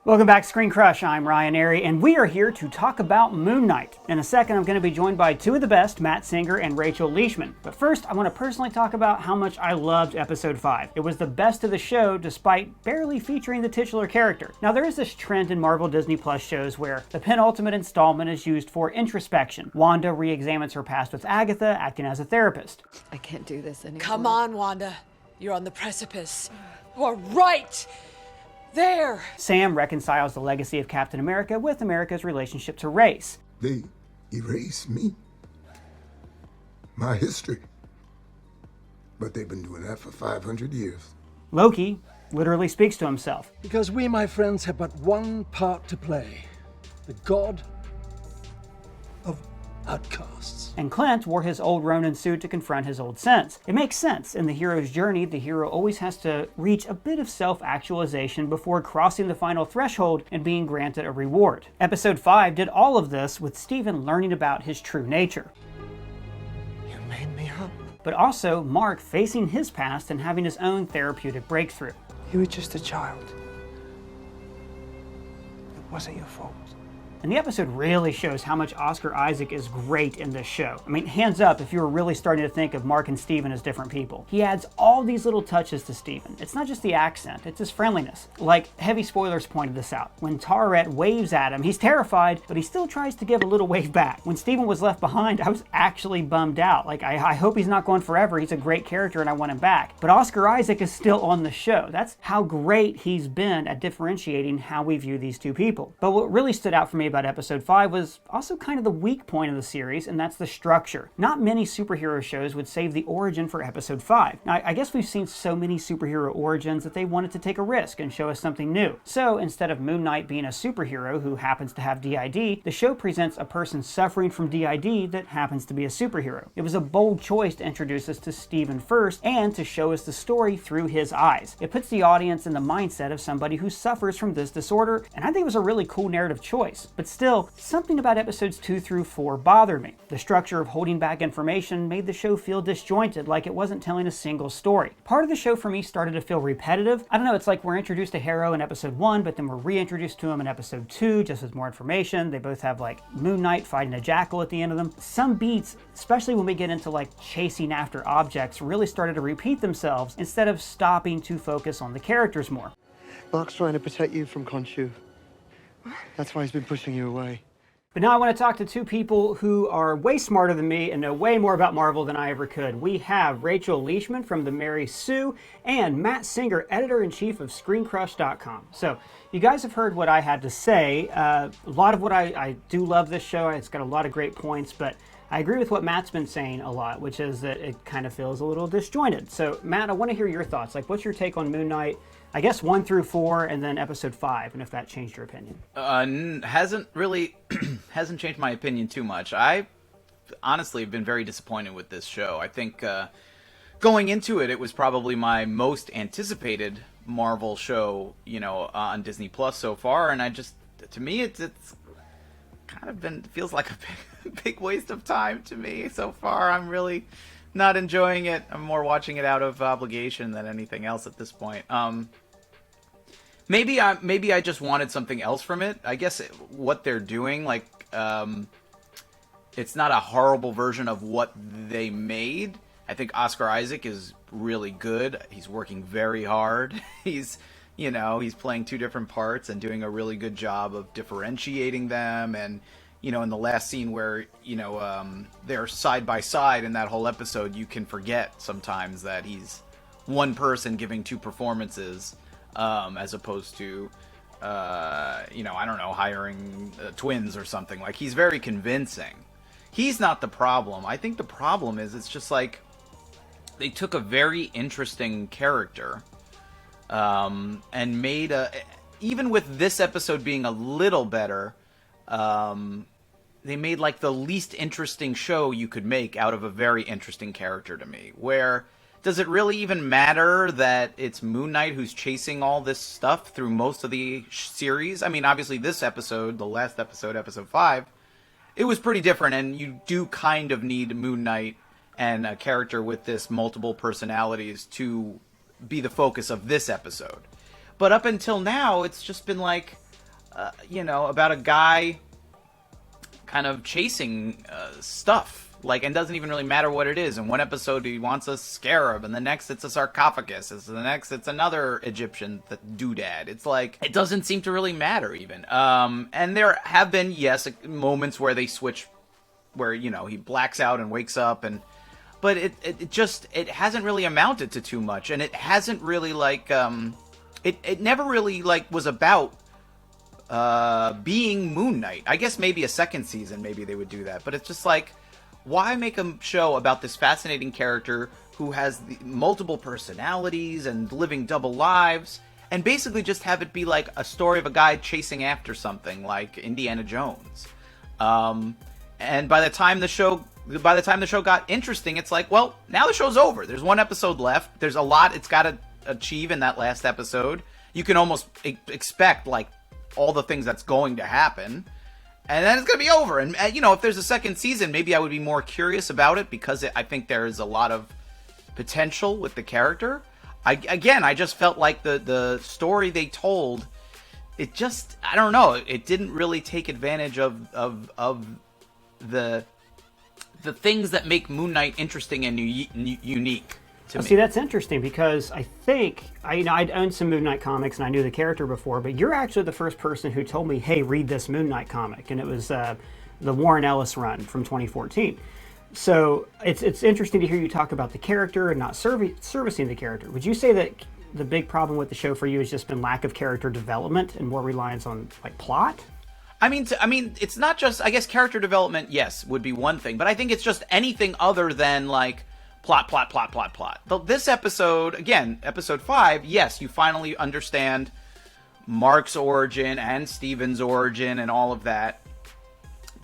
Welcome back to ScreenCrush. I'm Ryan Airy, and we are here to talk about Moon Knight. In a second, I'm going to be joined by two of the best, Matt Singer and Rachel Leishman. But first, I want to personally talk about how much I loved Episode 5. It was the best of the show, despite barely featuring the titular character. Now, there is this trend in Marvel Disney Plus shows where the penultimate installment is used for introspection. Wanda re-examines her past with Agatha, acting as a therapist. I can't do this anymore. Come on, Wanda. You're on the precipice. You are right there. Sam reconciles the legacy of Captain America with America's relationship to race. They erase me, my history. But they've been doing that for 500 years. Loki literally speaks to himself. Because we, my friends, have but one part to play. The god of outcasts. And Clint wore his old ronin suit to confront his old sins. It makes sense. In the hero's journey, the hero always has to reach a bit of self-actualization before crossing the final threshold and being granted a reward. Episode 5 did all of this with Stephen learning about his true nature. You made me up. But also Mark facing his past and having his own therapeutic breakthrough. You were just a child. It wasn't your fault. And the episode really shows how much Oscar Isaac is great in this show. I mean, hands up if you were really starting to think of Mark and Steven as different people. He adds all these little touches to Steven. It's not just the accent, it's his friendliness. Like, heavy spoilers pointed this out. When Taret waves at him, he's terrified, but he still tries to give a little wave back. When Steven was left behind, I was actually bummed out. Like, I hope he's not going forever. He's a great character and I want him back. But Oscar Isaac is still on the show. That's how great he's been at differentiating how we view these two people. But what really stood out for me about Episode 5 was also kind of the weak point of the series, and that's the structure. Not many superhero shows would save the origin for Episode 5. Now, I guess we've seen so many superhero origins that they wanted to take a risk and show us something new. So, instead of Moon Knight being a superhero who happens to have DID, the show presents a person suffering from DID that happens to be a superhero. It was a bold choice to introduce us to Steven first, and to show us the story through his eyes. It puts the audience in the mindset of somebody who suffers from this disorder, and I think it was a really cool narrative choice. But still, something about episodes 2 through 4 bothered me. The structure of holding back information made the show feel disjointed, like it wasn't telling a single story. Part of the show for me started to feel repetitive. I don't know, it's like we're introduced to Harrow in episode 1, but then we're reintroduced to him in episode 2, just with more information. They both have like Moon Knight fighting a jackal at the end of them. Some beats, especially when we get into like chasing after objects, really started to repeat themselves instead of stopping to focus on the characters more. Mark's trying to protect you from Khonshu. That's why he's been pushing you away. But now I want to talk to two people who are way smarter than me and know way more about Marvel than I ever could. We have Rachel Leishman from The Mary Sue and Matt Singer, editor-in-chief of ScreenCrush.com. So you guys have heard what I had to say. A lot of what I do love this show. It's got a lot of great points, but I agree with what Matt's been saying a lot, which is that it kind of feels a little disjointed. So Matt, I want to hear your thoughts. Like, what's your take on Moon Knight? I guess 1 through 4 and then episode 5, and if that changed your opinion. Hasn't changed my opinion too much. I honestly have been very disappointed with this show. I think going into it, it was probably my most anticipated Marvel show, on Disney Plus so far, and to me, it's kind of feels like a big waste of time to me so far. I'm really not enjoying it. I'm more watching it out of obligation than anything else at this point. Maybe I just wanted something else from it. I guess what they're doing, it's not a horrible version of what they made. I think Oscar Isaac is really good. He's working very hard. He's playing two different parts and doing a really good job of differentiating them. And in the last scene where, they're side by side in that whole episode, you can forget sometimes that he's one person giving two performances, as opposed to, I don't know, hiring twins or something. Like, he's very convincing. He's not the problem. I think the problem is it's just like they took a very interesting character, and made even with this episode being a little better, they made like the least interesting show you could make out of a very interesting character to me. Where does it really even matter that it's Moon Knight who's chasing all this stuff through most of the series? I mean, obviously this episode, the last episode, episode 5, it was pretty different, and you do kind of need Moon Knight and a character with this multiple personalities to be the focus of this episode. But up until now, it's just been like, about a guy kind of chasing stuff. Like, and doesn't even really matter what it is. In one episode, he wants a scarab, and the next it's a sarcophagus. And the next it's another Egyptian doodad. It's like, it doesn't seem to really matter even. And there have been, yes, moments where they switch, where, he blacks out and wakes up, but it hasn't really amounted to too much, and it hasn't really, like, it never really, like, was about being Moon Knight. I guess maybe a second season, maybe they would do that, but it's just like, why make a show about this fascinating character who has multiple personalities and living double lives, and basically just have it be like a story of a guy chasing after something like Indiana Jones? And by the time the show got interesting, it's like, well, now the show's over. There's one episode left. There's a lot it's got to achieve in that last episode. You can almost expect, like, all the things that's going to happen. And then it's going to be over. And, if there's a second season, maybe I would be more curious about it, because I think there is a lot of potential with the character. I just felt like the story they told, it just, I don't know, it didn't really take advantage of the things that make Moon Knight interesting and unique to me. See, that's interesting, because I think, I'd owned some Moon Knight comics and I knew the character before, but you're actually the first person who told me, hey, read this Moon Knight comic, and it was the Warren Ellis run from 2014. So it's interesting to hear you talk about the character and not servicing the character. Would you say that the big problem with the show for you has just been lack of character development and more reliance on, like, plot? I mean, it's not just, I guess, character development, yes, would be one thing, but I think it's just anything other than, like, plot. But this episode, again, episode 5, yes, you finally understand Mark's origin and Steven's origin and all of that.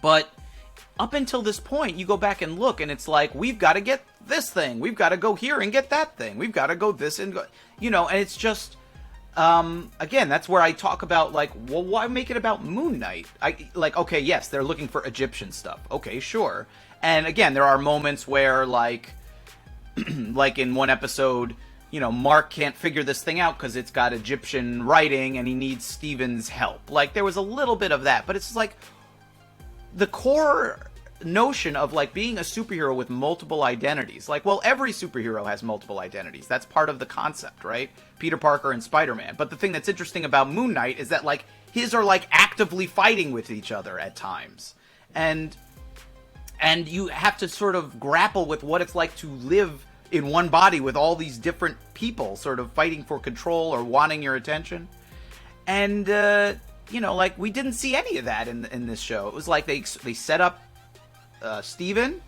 But up until this point, you go back and look, and it's like, we've got to get this thing. We've got to go here and get that thing. We've got to go this and go, and it's just, again, that's where I talk about, like, well, why make it about Moon Knight? Okay, yes, they're looking for Egyptian stuff. Okay, sure. And again, there are moments where, like in one episode, Mark can't figure this thing out because it's got Egyptian writing and he needs Steven's help. Like, there was a little bit of that, but it's like the core notion of, like, being a superhero with multiple identities. Like, well, every superhero has multiple identities. That's part of the concept, right? Peter Parker and Spider-Man. But the thing that's interesting about Moon Knight is that, like, his are, like, actively fighting with each other at times. And you have to sort of grapple with what it's like to live in one body with all these different people sort of fighting for control or wanting your attention. And, like, we didn't see any of that in this show. It was like they set up Steven,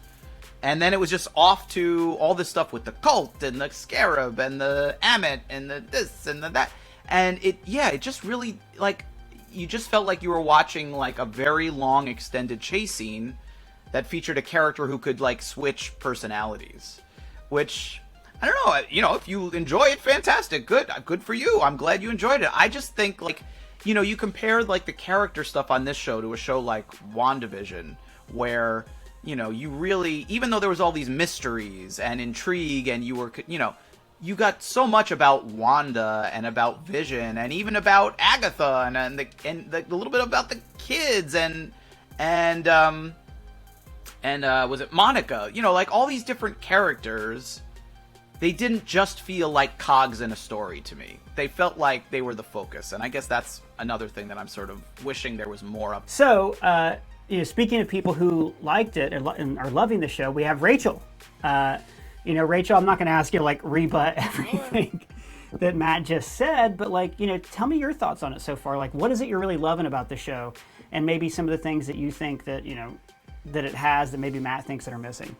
and then it was just off to all this stuff with the cult and the scarab and the Amit and the this and the that. And it just really, like, you just felt like you were watching, like, a very long extended chase scene that featured a character who could, like, switch personalities, which, I don't know, if you enjoy it, fantastic, good for you. I'm glad you enjoyed it. I just think, like, you compare, like, the character stuff on this show to a show like WandaVision, where, you really, even though there was all these mysteries and intrigue, and you got so much about Wanda and about Vision and even about Agatha and the little bit about the kids and was it Monica? Like, all these different characters, they didn't just feel like cogs in a story to me. They felt like they were the focus, and I guess that's another thing that I'm sort of wishing there was more of. So, speaking of people who liked it and are loving the show, we have Rachel. Rachel, I'm not going to ask you, like, rebut everything that Matt just said, but, like, tell me your thoughts on it so far. Like, what is it you're really loving about the show, and maybe some of the things that you think that, that it has that maybe Matt thinks that are missing?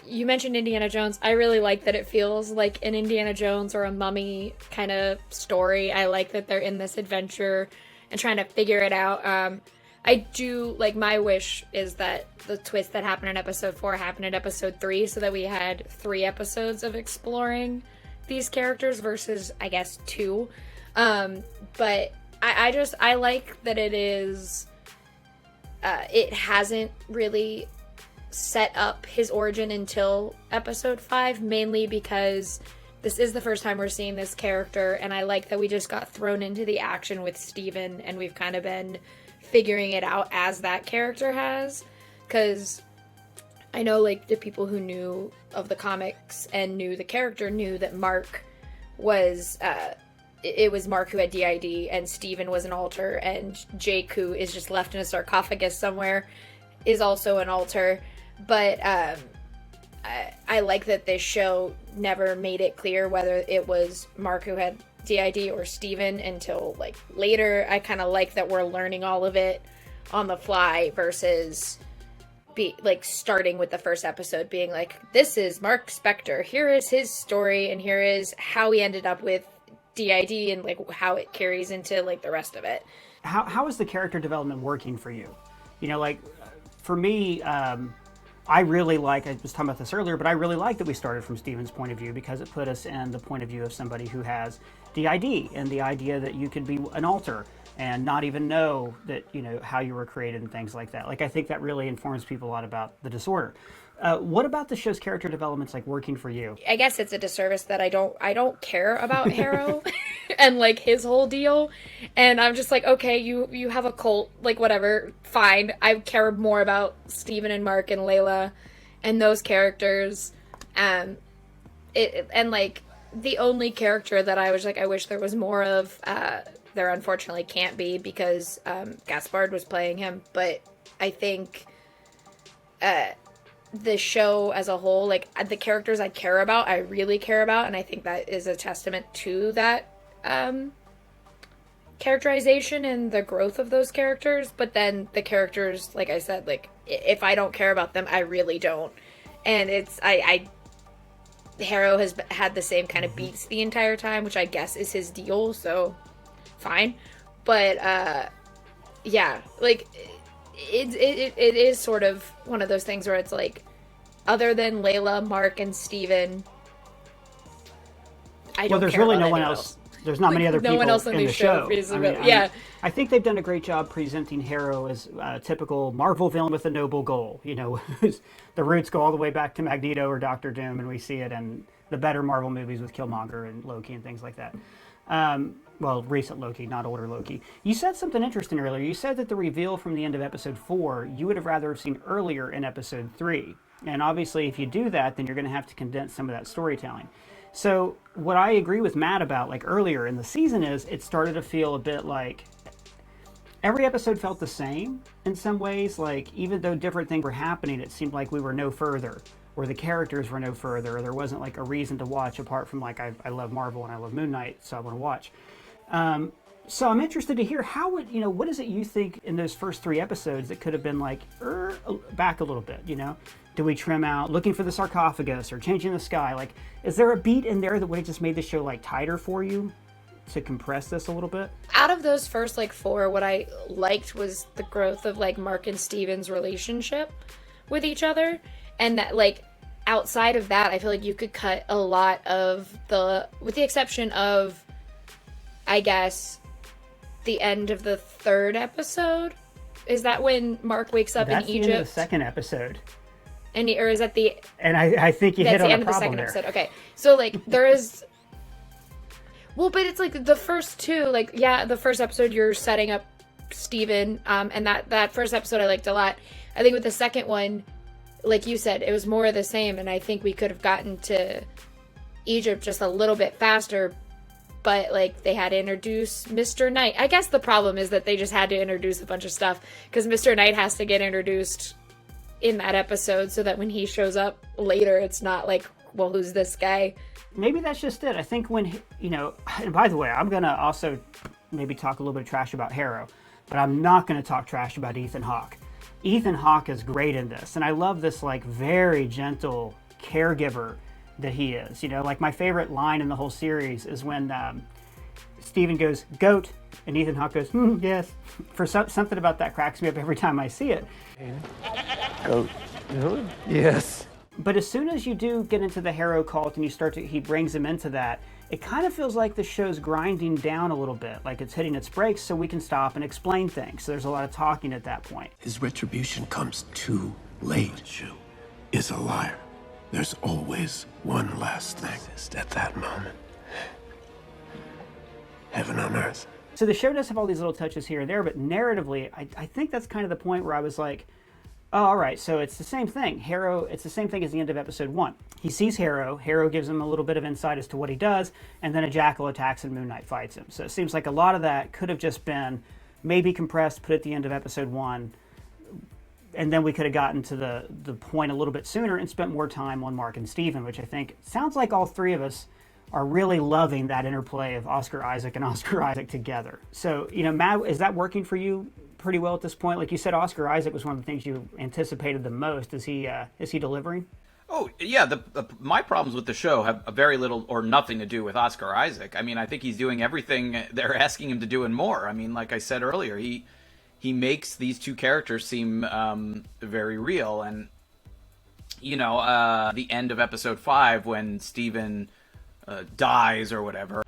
You mentioned Indiana Jones. I really like that it feels like an Indiana Jones or a Mummy kind of story. I like that they're in this adventure and trying to figure it out. I do, like, my wish is that the twist that happened in episode 4 happened in episode 3, so that we had 3 episodes of exploring these characters versus, I guess, 2. But I like that it is, it hasn't really set up his origin until episode 5, mainly because this is the first time we're seeing this character, and I like that we just got thrown into the action with Steven, and we've kind of been figuring it out as that character has, because I know, like, the people who knew of the comics and knew the character knew that Mark was, it was Mark who had DID, and Steven was an alter, and Jake, who is just left in a sarcophagus somewhere, is also an alter. But I like that this show never made it clear whether it was Mark who had DID or Steven until, like, later. I kind of like that we're learning all of it on the fly versus starting with the first episode being like, this is Mark Spector, here is his story, and here is how he ended up with DID, and like how it carries into like the rest of it. How is the character development working for you? You know, like, for me, I really like, I was talking about this earlier, but I really like that we started from Steven's point of view, because it put us in the point of view of somebody who has DID, and the idea that you could be an alter and not even know that, you know, how you were created and things like that. Like, I think that really informs people a lot about the disorder. What about the show's character developments like working for you? I guess it's a disservice that I don't care about Harrow and like his whole deal, and I'm just like, okay, you have a cult, like, whatever, fine. I care more about Steven and Mark and Layla and those characters, and like the only character that I was like, I wish there was more of. There unfortunately can't be, because Gaspard was playing him, but I think the show as a whole, like, the characters I care about, I really care about, and I think that is a testament to that characterization and the growth of those characters. But then the characters, like I said, like, if I don't care about them, I really don't. And it's, Harrow has had the same kind of beats the entire time, which I guess is his deal, so fine. But yeah, like, it is sort of one of those things where it's like, other than Layla, Mark, and Steven, I don't there's care really about no one anyone else. There's not many other people no one else in on the show. I think they've done a great job presenting Harrow as a typical Marvel villain with a noble goal. You know, the roots go all the way back to Magneto or Doctor Doom, and we see it in the better Marvel movies with Killmonger and Loki and things like that. Well, recent Loki, not older Loki. You said something interesting earlier. You said that the reveal from the end of episode 4, you would have rather have seen earlier in episode 3. And obviously, if you do that, then you're going to have to condense some of that storytelling. So what I agree with Matt about, like, earlier in the season, is it started to feel a bit like every episode felt the same in some ways. Like, even though different things were happening, it seemed like we were no further, or the characters were no further, or there wasn't like a reason to watch apart from, like, I love Marvel and I love Moon Knight, so I want to watch. So I'm interested to hear what is it you think in those first 3 episodes that could have been like, back a little bit, you know? Do we trim out looking for the sarcophagus or changing the sky? Like, is there a beat in there that would have just made the show like tighter for you to compress this a little bit? Out of those first like 4, what I liked was the growth of like Mark and Steven's relationship with each other, and that, like, outside of that, I feel like you could cut a lot of with the exception of, I guess, the end of the 3rd episode. Is that when Mark wakes up That's in Egypt? The end of the 2nd episode. Or is that the... And I think you hit on a problem there. That's the end of the 2nd episode. Okay. So, like, there is... Well, but it's like the first 2, like, yeah, the first episode you're setting up Steven, and that first episode I liked a lot. I think with the second one, like you said, it was more of the same, and I think we could have gotten to Egypt just a little bit faster, but, like, they had to introduce Mr. Knight. I guess the problem is that they just had to introduce a bunch of stuff, because Mr. Knight has to get introduced in that episode so that when he shows up later, it's not like, well, who's this guy? Maybe that's just it. I think when, and by the way, I'm going to also maybe talk a little bit of trash about Harrow, but I'm not going to talk trash about Ethan Hawke. Ethan Hawke is great in this, and I love this, like, very gentle caregiver that he is. Like, my favorite line in the whole series is when Steven goes, "Goat," and Ethan Hawke goes, "Yes." For something about that cracks me up every time I see it. Goat. Yes. But as soon as you do get into the Harrow cult and he brings him into that, it kind of feels like the show's grinding down a little bit, like it's hitting its brakes so we can stop and explain things. So there's a lot of talking at that point. His retribution comes too late. Is a liar. There's always one last thing at that moment. Heaven on earth. So the show does have all these little touches here and there, but narratively, I think that's kind of the point where I was like, oh, all right, so it's the same thing. Harrow, it's the same thing as the end of episode 1. He sees Harrow gives him a little bit of insight as to what he does, and then a jackal attacks and Moon Knight fights him. So it seems like a lot of that could have just been maybe compressed, put at the end of episode 1, and then we could have gotten to the point a little bit sooner and spent more time on Mark and Steven, which I think sounds like all three of us are really loving that interplay of Oscar Isaac and Oscar Isaac together. So, Matt, is that working for you pretty well at this point? Like you said, Oscar Isaac was one of the things you anticipated the most. Is he delivering? Oh, yeah. My problems with the show have very little or nothing to do with Oscar Isaac. I mean, I think he's doing everything they're asking him to do and more. I mean, like I said earlier, he makes these two characters seem very real. And, the end of episode 5 when Steven dies or whatever.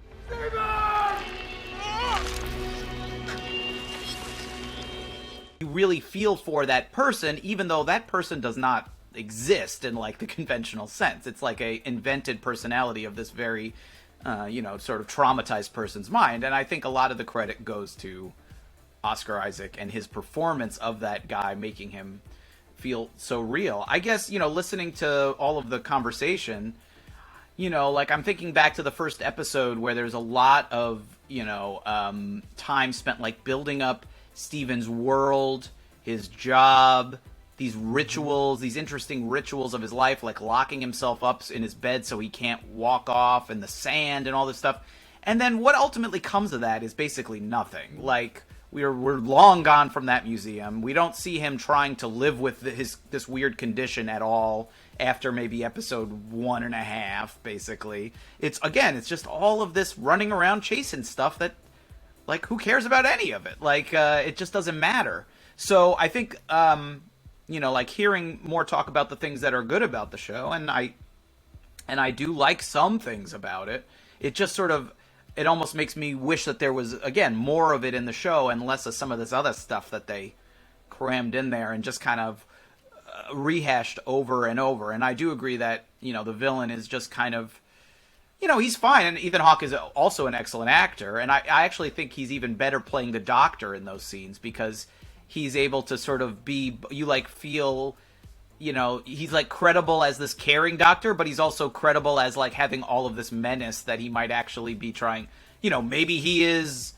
You really feel for that person, even though that person does not exist in like the conventional sense. It's like a invented personality of this very, sort of traumatized person's mind. And I think a lot of the credit goes to Oscar Isaac and his performance of that guy, making him feel so real. I guess, listening to all of the conversation, I'm thinking back to the first episode where there's a lot of, time spent like building up Steven's world, his job, these rituals, these interesting rituals of his life, like locking himself up in his bed so he can't walk off, and the sand and all this stuff. And then what ultimately comes of that is basically nothing. Like, we're long gone from that museum. We don't see him trying to live with this weird condition at all after maybe episode 1.5, basically. It's just all of this running around chasing stuff that, like, who cares about any of it? Like, it just doesn't matter. So I think, hearing more talk about the things that are good about the show, and I do like some things about it, it just sort of, it almost makes me wish that there was, again, more of it in the show and less of some of this other stuff that they crammed in there and just kind of rehashed over and over. And I do agree that, the villain is just kind of, he's fine. And Ethan Hawke is also an excellent actor. And I actually think he's even better playing the Doctor in those scenes because he's able to sort of be, feel, he's like credible as this caring doctor, but he's also credible as like having all of this menace that he might actually be trying, maybe he is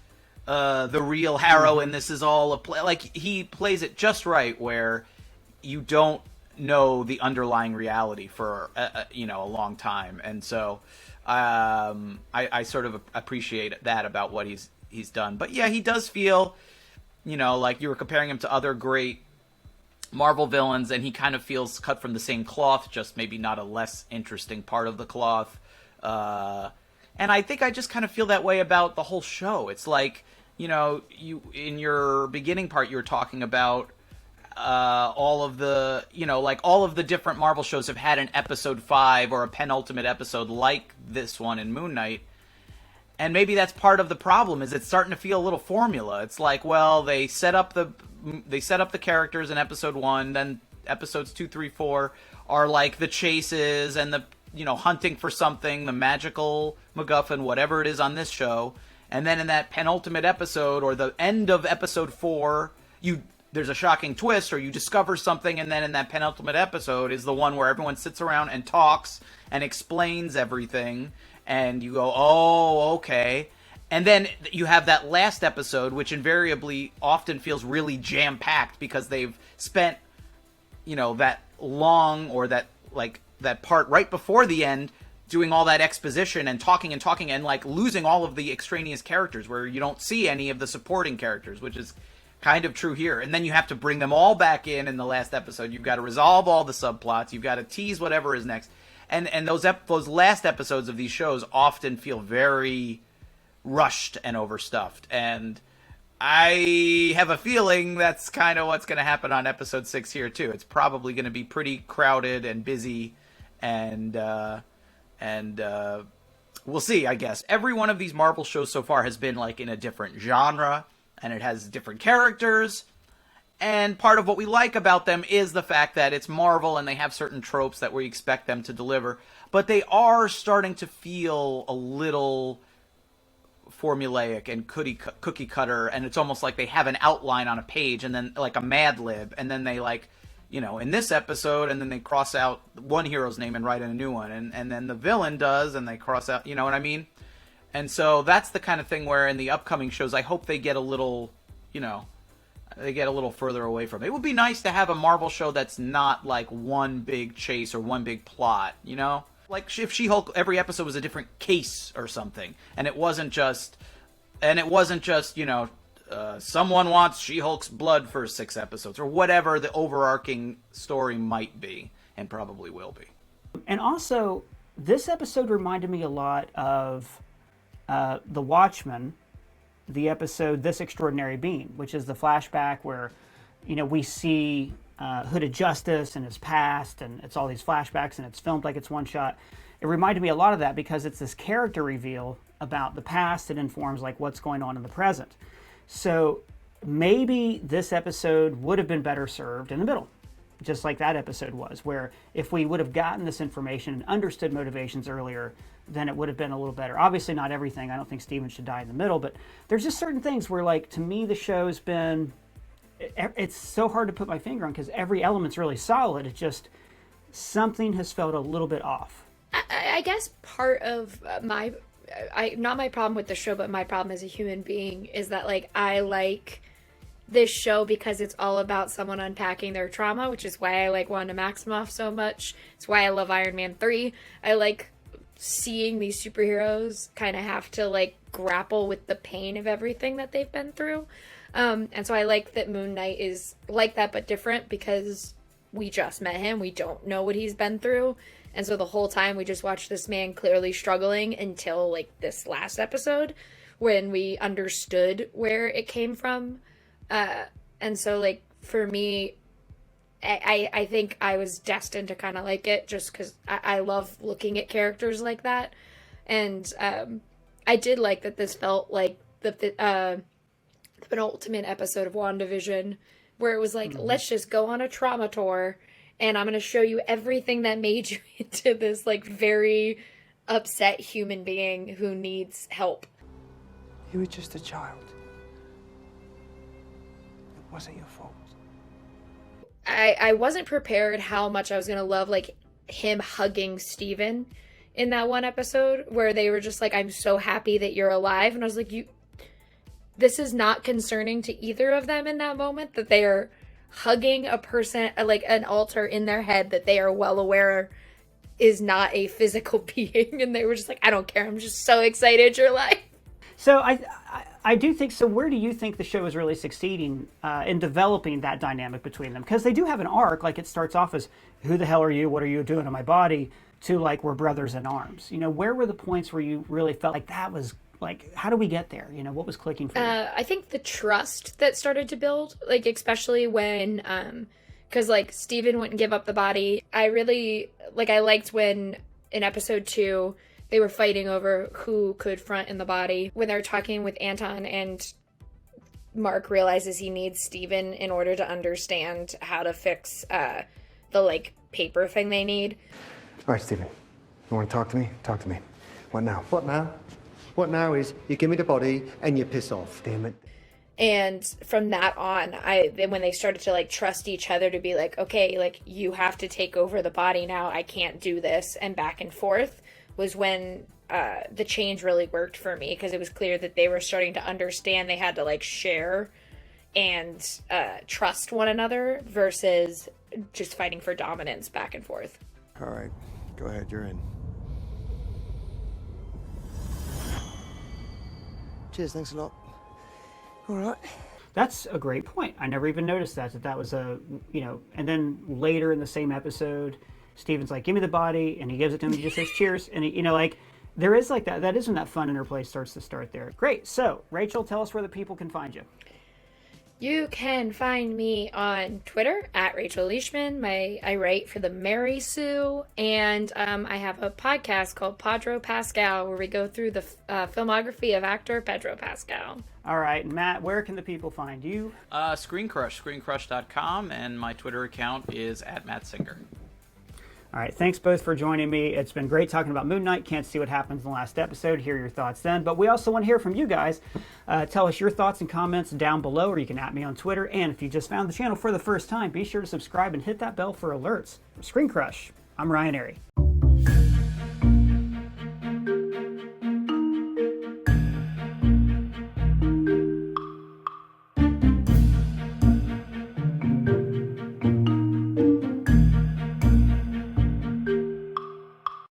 the real Harrow and this is all a play. Like, he plays it just right where you don't know the underlying reality for, a long time. And so I sort of appreciate that about what he's done. But yeah, he does feel, like you were comparing him to other great Marvel villains, and he kind of feels cut from the same cloth, just maybe not a less interesting part of the cloth. And I think I just kind of feel that way about the whole show. It's like, you in your beginning part, you were talking about all of the, all of the different Marvel shows have had an episode 5 or a penultimate episode like this one in Moon Knight. And maybe that's part of the problem, is it's starting to feel a little formula. It's like, well, they set up the characters in episode 1, then episodes 2, 3, 4 are like the chases and the, hunting for something, the magical MacGuffin, whatever it is on this show. And then in that penultimate episode or the end of episode 4, there's a shocking twist or you discover something, and then in that penultimate episode is the one where everyone sits around and talks and explains everything. And you go, oh, okay. And then you have that last episode, which invariably often feels really jam-packed because they've spent, that long or that part right before the end doing all that exposition and talking and like losing all of the extraneous characters where you don't see any of the supporting characters, which is kind of true here. And then you have to bring them all back in the last episode. You've got to resolve all the subplots. You've got to tease whatever is next. And those last episodes of these shows often feel very rushed and overstuffed. And I have a feeling that's kind of what's going to happen on episode 6 here too. It's probably going to be pretty crowded and busy, and we'll see, I guess. Every one of these Marvel shows so far has been like in a different genre, and it has different characters. And part of what we like about them is the fact that it's Marvel and they have certain tropes that we expect them to deliver. But they are starting to feel a little formulaic and cookie cutter, and it's almost like they have an outline on a page and then like a Mad Lib, and then they like, you know, in this episode, and then they cross out one hero's name and write in a new one, and then the villain does, and they cross out, you know what I mean? And so that's the kind of thing where in the upcoming shows, I hope they get a little, you know, they get a little further away from it. It would be nice to have a Marvel show that's not like one big chase or one big plot, you know? Like if She-Hulk, every episode was a different case or something, and it wasn't just, you know, someone wants She-Hulk's blood for 6 episodes, or whatever the overarching story might be, and probably will be. And also, this episode reminded me a lot of The Watchmen, the episode This Extraordinary Being, which is the flashback where, you know, we see Hooded Justice and his past, and it's all these flashbacks, and it's filmed like it's one shot. It reminded me a lot of that because it's this character reveal about the past that informs like what's going on in the present. So maybe this episode would have been better served in the middle, just like that episode was, where if we would have gotten this information and understood motivations earlier, then it would have been a little better. Obviously not everything. I don't think Steven should die in the middle, but there's just certain things where, like, to me the show's been, it's so hard to put my finger on because every element's really solid. It's just something has felt a little bit off. I guess part of not my problem with the show, but my problem as a human being is that, like, I like this show because it's all about someone unpacking their trauma, which is why I like Wanda Maximoff so much. It's why I love Iron Man 3. I like seeing these superheroes kind of have to, like, grapple with the pain of everything that they've been through. And so I like that Moon Knight is like that, but different, because we just met him. We don't know what he's been through. And so the whole time we just watched this man clearly struggling until, like, this last episode when we understood where it came from. And so, like, for me, I think I was destined to kind of like it just because I love looking at characters like that. And I did like that this felt like the penultimate episode of WandaVision, where it was like, let's just go on a trauma tour, and I'm going to show you everything that made you into this, like, very upset human being who needs help. You were just a child. It wasn't your fault. I wasn't prepared how much I was going to love, like, him hugging Steven in that one episode where they were just like, I'm so happy that you're alive. And I was like, this is not concerning to either of them in that moment, that they are hugging a person, like an altar in their head that they are well aware is not a physical being. And they were just like, I don't care. I'm just so excited you're alive. So I do think, so where do you think the show is really succeeding in developing that dynamic between them? Because they do have an arc, like it starts off as, who the hell are you? What are you doing to my body? To, like, we're brothers in arms. You know, where were the points where you really felt like that was, like, how do we get there? You know, what was clicking for you? I think the trust that started to build, like, especially when, because, like, Steven wouldn't give up the body. I really, like, I liked when in episode 2, they were fighting over who could front in the body. When they're talking with Anton and Mark realizes he needs Steven in order to understand how to fix the, like, paper thing they need. All right, Steven. You want to talk to me? Talk to me. What now? What now? What now is you give me the body and you piss off. Damn it. And from that on, when they started to, like, trust each other to be like, okay, like, you have to take over the body now. I can't do this, and back and forth, was when the change really worked for me, because it was clear that they were starting to understand they had to, like, share and trust one another versus just fighting for dominance back and forth. All right. Go ahead. You're in. Cheers. Thanks a lot. All right. That's a great point. I never even noticed that was a, you know, and then later in the same episode, Steven's like, give me the body, and he gives it to him, he just says cheers, and he, you know, like, there is like that isn't that fun interplay starts there. Great. So, Rachel, tell us where the people can find you. You can find me on Twitter at Rachel Leishman. I write for the Mary Sue, and I have a podcast called Pedro Pascal, where we go through the filmography of actor Pedro Pascal. All right, Matt, where can the people find you? ScreenCrush, screencrush.com, and my Twitter account is at Matt Singer. All right, thanks both for joining me. It's been great talking about Moon Knight. Can't see what happens in the last episode. Hear your thoughts then. But we also want to hear from you guys. Tell us your thoughts and comments down below, or you can @me on Twitter. And if you just found the channel for the first time, be sure to subscribe and hit that bell for alerts. For ScreenCrush, I'm Ryan Airy.